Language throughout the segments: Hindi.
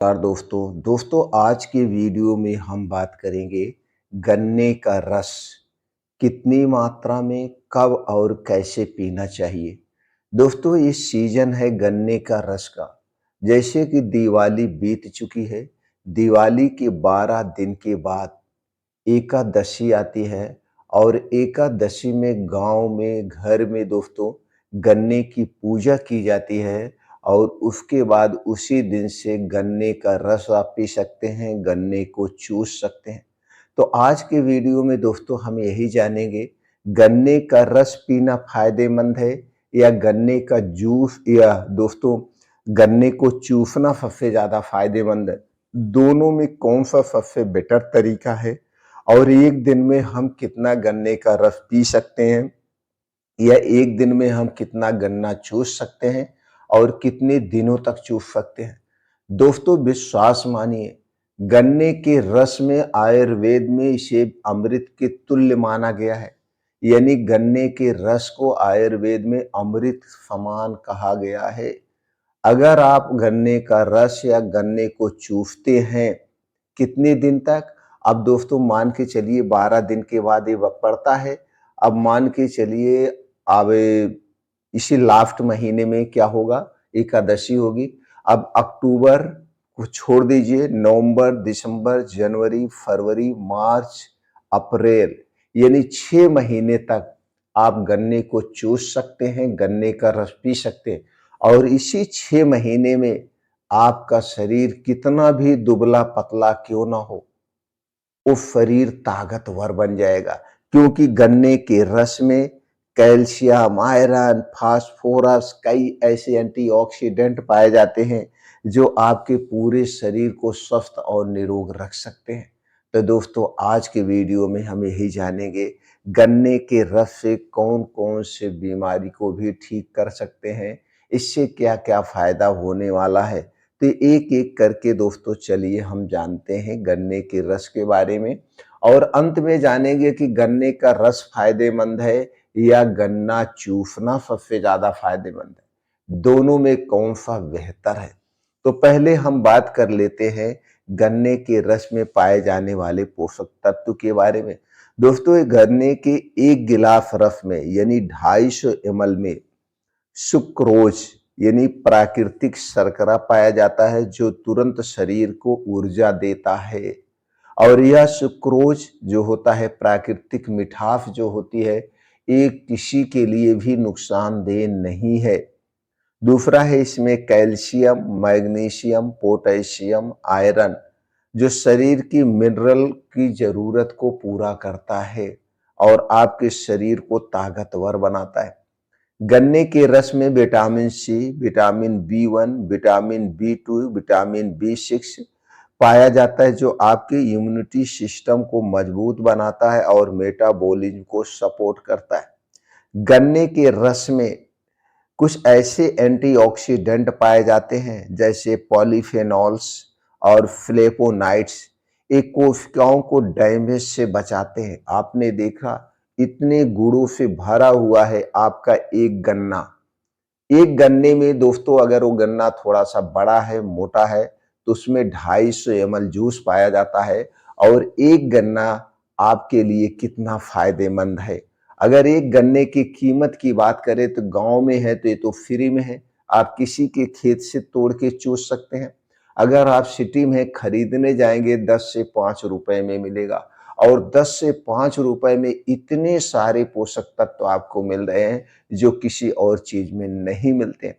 नमस्कार दोस्तों आज के वीडियो में हम बात करेंगे गन्ने का रस कितनी मात्रा में कब और कैसे पीना चाहिए। दोस्तों ये सीजन है गन्ने का रस का। जैसे कि दिवाली बीत चुकी है, दिवाली के 12 दिन के बाद एकादशी आती है और एकादशी में गांव में घर में दोस्तों गन्ने की पूजा की जाती है और उसके बाद उसी दिन से गन्ने का रस आप पी सकते हैं, गन्ने को चूस सकते हैं। तो आज के वीडियो में दोस्तों हम यही जानेंगे गन्ने का रस पीना फायदेमंद है या गन्ने का जूस या दोस्तों गन्ने को चूसना सबसे ज़्यादा फायदेमंद है। दोनों में कौन सा सबसे बेटर तरीका है और एक दिन में हम कितना गन्ने का रस पी सकते हैं या एक दिन में हम कितना गन्ना चूस सकते हैं और कितने दिनों तक चूस सकते हैं। दोस्तों विश्वास मानिए, गन्ने के रस में आयुर्वेद में इसे अमृत के तुल्य माना गया है। यानी गन्ने के रस को आयुर्वेद में अमृत समान कहा गया है। अगर आप गन्ने का रस या गन्ने को चूसते हैं कितने दिन तक? अब दोस्तों मान के चलिए 12 दिन के बाद ये वक़्त पड़ता है। अब मान के चलिए अब इसी लास्ट महीने में क्या होगा, एकादशी होगी। अब अक्टूबर को छोड़ दीजिए, नवंबर, दिसंबर, जनवरी, फरवरी, मार्च, अप्रैल यानी 6 महीने तक आप गन्ने को चूस सकते हैं, गन्ने का रस पी सकते हैं। और इसी 6 महीने में आपका शरीर कितना भी दुबला-पतला क्यों ना हो, वो शरीर ताकतवर बन जाएगा। क्योंकि गन्ने के रस में कैल्शियम, आयरन, फास्फोरस कई ऐसे एंटीऑक्सीडेंट पाए जाते हैं जो आपके पूरे शरीर को स्वस्थ और निरोग रख सकते हैं। तो दोस्तों आज के वीडियो में हम यही जानेंगे गन्ने के रस से कौन-कौन से बीमारी को भी ठीक कर सकते हैं, इससे क्या-क्या फायदा होने वाला है। तो एक-एक करके दोस्तों चलिए हम जानते हैं गन्ने के रस के बारे में और अंत में जानेंगे कि गन्ने का रस फायदेमंद है या गन्ना चूसना सबसे ज़्यादा फायदेमंद है। दोनों में कौन-सा बेहतर है? तो पहले हम बात कर लेते हैं गन्ने के रस में पाए जाने वाले पोषक तत्व के बारे में। दोस्तों ये गन्ने के 1 गिलास रस में यानी 250 एमएल में सुक्रोज यानी प्राकृतिक शर्करा पाया जाता है जो तुरंत शरीर को ऊर्जा देता है। और यह सुक्रोज जो होता है, प्राकृतिक मिठास जो होती है, ये किसी के लिए भी नुकसानदेह नहीं है। दूसरा है इसमें कैल्शियम, मैग्नीशियम, पोटेशियम, आयरन जो शरीर की मिनरल की जरूरत को पूरा करता है और आपके शरीर को ताकतवर बनाता है। गन्ने के रस में vitamin C, vitamin B 1, vitamin B 2, vitamin B 6 पाया जाता है जो आपके इम्यूनिटी सिस्टम को मजबूत बनाता है और मेटाबॉलिज्म को सपोर्ट करता है। गन्ने के रस में कुछ ऐसे एंटीऑक्सीडेंट पाए जाते हैं जैसे पॉलीफेनॉल्स और फ्लेवोनाइड्स, ये कोशिकाओं को डैमेज से बचाते हैं। आपने देखा इतने गुणों से भरा हुआ है आपका एक गन्ना। एक गन्ने में दोस्तों अगर वो गन्ना थोड़ा सा बड़ा है, मोटा है तो उसमें 250 एमएल जूस पाया जाता है और एक गन्ना आपके लिए कितना फायदेमंद है। अगर एक गन्ने की कीमत की बात करें तो गांव में है तो ये तो फ्री में है, आप किसी के खेत से तोड़ के चूस सकते हैं। अगर आप सिटी में खरीदने जाएंगे 10 से 5 रुपए में मिलेगा और 10 से 5 रुपए में इतने सारे पोषक तत्व आपको मिल रहे हैं जो किसी और चीज में नहीं मिलते।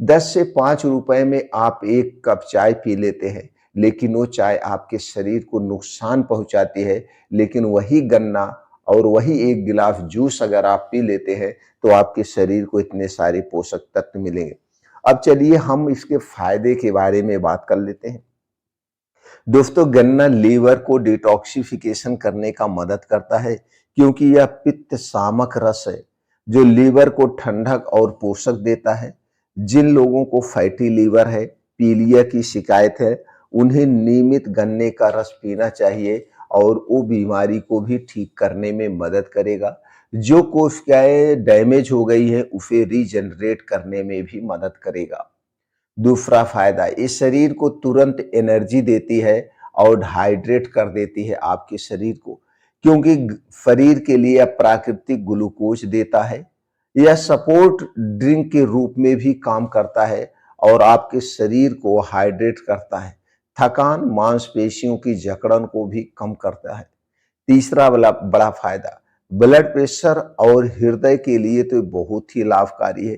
10 से 5 रुपए में आप एक कप चाय पी लेते हैं, लेकिन वो चाय आपके शरीर को नुकसान पहुंचाती है। लेकिन वही गन्ना और वही एक गिलास जूस अगर आप पी लेते हैं तो आपके शरीर को इतने सारे पोषक तत्व मिलेंगे। अब चलिए हम इसके फायदे के बारे में बात कर लेते हैं। दोस्तों गन्ना लीवर को डिटॉक्सिफिकेशन करने का मदद करता है क्योंकि यह पित्त शामक रस है जो लीवर को ठंडक और पोषक देता है। जिन लोगों को फैटी लीवर है, पीलिया की शिकायत है, उन्हें नियमित गन्ने का रस पीना चाहिए और वो बीमारी को भी ठीक करने में मदद करेगा। जो कोशिकाएं डैमेज हो गई है उसे रीजनरेट करने में भी मदद करेगा। दूसरा फायदा, ये शरीर को तुरंत एनर्जी देती है और हाइड्रेट कर देती है आपके शरीर को, क्योंकि शरीर के लिए यह प्राकृतिक ग्लूकोज देता है। यह सपोर्ट ड्रिंक के रूप में भी काम करता है और आपके शरीर को हाइड्रेट करता है। थकान, मांसपेशियों की जकड़न को भी कम करता है। तीसरा बड़ा बड़ा फायदा, ब्लड प्रेशर और हृदय के लिए तो बहुत ही लाभकारी है,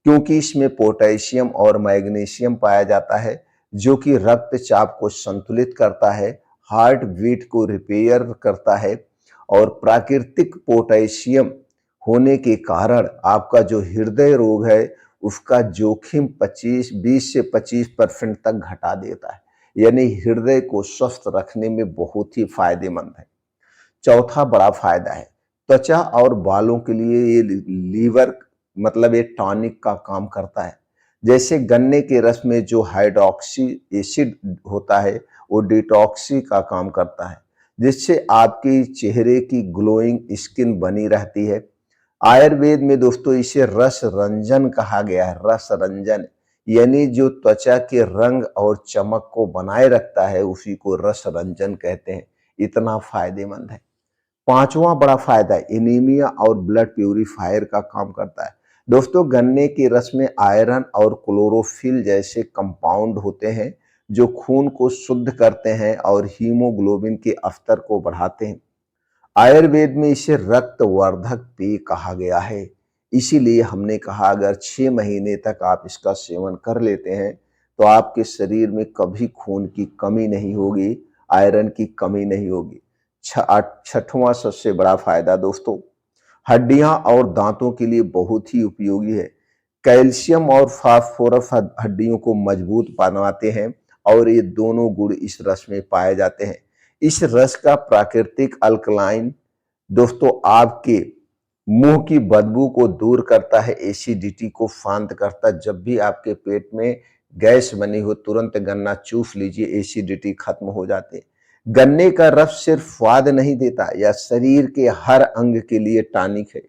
क्योंकि इसमें पोटेशियम और मैग्नीशियम पाया जाता है, जो कि रक्तचाप को संतुलित करता है, हार्ट बीट को रिपेयर करता है और प्राकृतिक पोटेशियम होने के कारण आपका जो हृदय रोग है उसका जोखिम 20 से 25% तक घटा देता है। यानी हृदय को स्वस्थ रखने में बहुत ही फायदेमंद है। चौथा बड़ा फायदा है, त्वचा और बालों के लिए ये लीवर मतलब ये टॉनिक का काम करता है। जैसे गन्ने के रस में जो हाइड्रोक्सी एसिड होता है वो डिटॉक्सी का काम करता है, जिससे आपकी चेहरे की ग्लोइंग स्किन बनी रहती है। आयुर्वेद में दोस्तों इसे रस रंजन कहा गया है। रस रंजन यानी जो त्वचा के रंग और चमक को बनाए रखता है उसी को रस रंजन कहते हैं। इतना फायदेमंद है। पांचवा बड़ा फायदा, एनीमिया और ब्लड प्यूरिफायर का काम करता है। दोस्तों गन्ने के रस में आयरन और क्लोरोफिल जैसे कंपाउंड होते हैं जो खून को शुद्ध करते हैं और हीमोग्लोबिन के स्तर को बढ़ाते हैं। आयुर्वेद में इसे रक्तवर्धक पेय कहा गया है। इसीलिए हमने कहा अगर 6 महीने तक आप इसका सेवन कर लेते हैं तो आपके शरीर में कभी खून की कमी नहीं होगी, आयरन की कमी नहीं होगी। छठवां सबसे बड़ा फायदा दोस्तों, हड्डियां और दांतों के लिए बहुत ही उपयोगी है। कैल्शियम और फास्फोरस हड्डियों को मजबूत बनवाते हैं और ये दोनों गुण इस रस में पाए जाते हैं। इस रस का प्राकृतिक अल्कलाइन दोस्तों आपके मुंह की बदबू को दूर करता है, एसिडिटी को शांत करता है। जब भी आपके पेट में गैस बनी हो तुरंत गन्ना चूस लीजिए, एसिडिटी खत्म हो जाती है। गन्ने का रस सिर्फ स्वाद नहीं देता, यह शरीर के हर अंग के लिए टॉनिक है।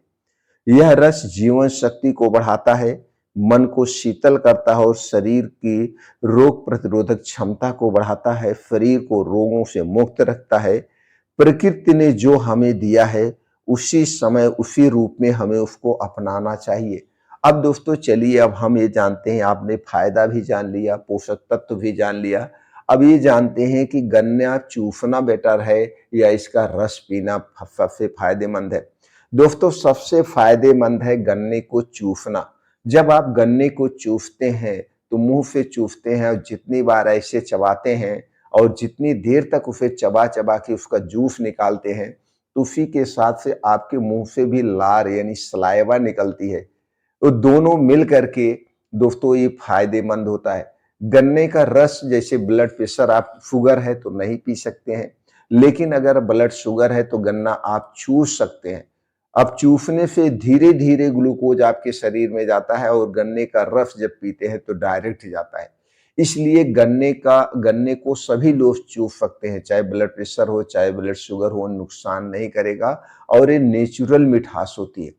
यह रस जीवन शक्ति को बढ़ाता है, मन को शीतल करता है और शरीर की रोग प्रतिरोधक क्षमता को बढ़ाता है, शरीर को रोगों से मुक्त रखता है। प्रकृति ने जो हमें दिया है उसी समय उसी रूप में हमें उसको अपनाना चाहिए। अब दोस्तों चलिए अब हम ये जानते हैं, आपने फायदा भी जान लिया, पोषक तत्व भी जान लिया। अब ये जानते हैं कि गन्ना चूसना बेटर है या इसका रस पीना सबसे फायदेमंद है। दोस्तों सबसे फायदेमंद है गन्ने को चूसना। जब आप गन्ने को चूसते हैं तो मुंह से चूसते हैं और जितनी बार ऐसे चबाते हैं और जितनी देर तक उसे चबा चबा के उसका जूस निकालते हैं तो उसी के साथ से आपके मुंह से भी लार यानी सलाइवा निकलती है। तो दोनों मिल करके दोस्तों ये फायदेमंद होता है। गन्ने का रस जैसे ब्लड प्रेशर, आप शुगर है तो नहीं पी सकते हैं, लेकिन अगर ब्लड शुगर है तो गन्ना आप चूस सकते हैं। अब चूसने से धीरे धीरे ग्लूकोज आपके शरीर में जाता है और गन्ने का रस जब पीते हैं तो डायरेक्ट जाता है। इसलिए गन्ने को सभी लोग चूस सकते हैं, चाहे ब्लड प्रेशर हो चाहे ब्लड शुगर हो, नुकसान नहीं करेगा और ये नेचुरल मिठास होती है।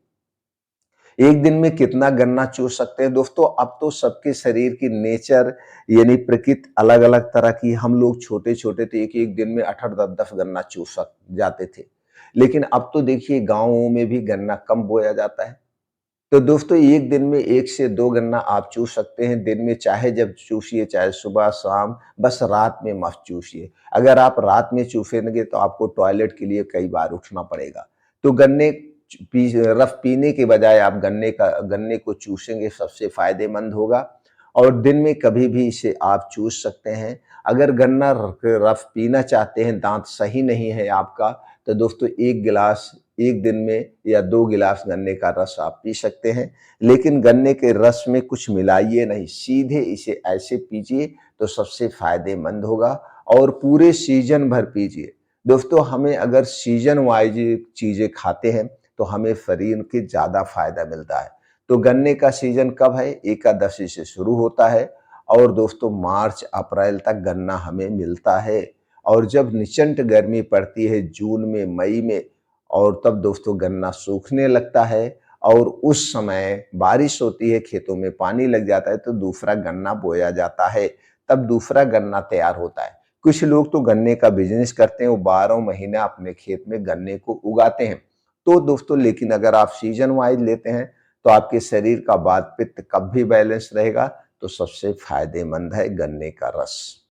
एक दिन में कितना गन्ना चूस सकते हैं दोस्तों? अब तो सबके शरीर की नेचर यानी प्रकृति अलग अलग तरह की। हम लोग छोटे छोटे थे, एक एक दिन में 8 8 10 10 गन्ना चूस जाते थे, लेकिन अब तो देखिए गाँवों में भी गन्ना कम बोया जाता है। तो दोस्तों एक दिन में 1 से 2 गन्ना आप चूस सकते हैं। दिन में चाहे जब चूसिए, चाहे सुबह शाम, बस रात में मत चूसिए। अगर आप रात में चूसेंगे तो आपको टॉयलेट के लिए कई बार उठना पड़ेगा। तो रस पीने के बजाय आप गन्ने को चूसेंगे सबसे फायदेमंद होगा और दिन में कभी भी इसे आप चूस सकते हैं। अगर गन्ना रस पीना चाहते हैं, दांत सही नहीं है आपका, तो दोस्तों 1 गिलास एक दिन में या 2 गिलास गन्ने का रस आप पी सकते हैं। लेकिन गन्ने के रस में कुछ मिलाइए नहीं, सीधे इसे ऐसे पीजिए तो सबसे फायदेमंद होगा और पूरे सीजन भर पीजिए। दोस्तों हमें अगर सीजन वाइज चीजें खाते हैं तो हमें शरीर के ज्यादा फायदा मिलता है। तो गन्ने का सीजन कब है? एकादशी से शुरू होता है और दोस्तों मार्च अप्रैल तक गन्ना हमें मिलता है। और जब निचंट गर्मी पड़ती है जून में, मई में, और तब दोस्तों गन्ना सूखने लगता है और उस समय बारिश होती है, खेतों में पानी लग जाता है तो दूसरा गन्ना बोया जाता है, तब दूसरा गन्ना तैयार होता है। कुछ लोग तो गन्ने का बिज़नेस करते हैं, वो 12 महीने अपने खेत में गन्ने को उगाते हैं। तो दोस्तों लेकिन अगर आप सीज़न वाइज़ लेते हैं, तो आपके शरीर का वात-पित्त कब भी बैलेंस रहेगा, तो सबसे फ़ायदेमंद है गन्ने का रस।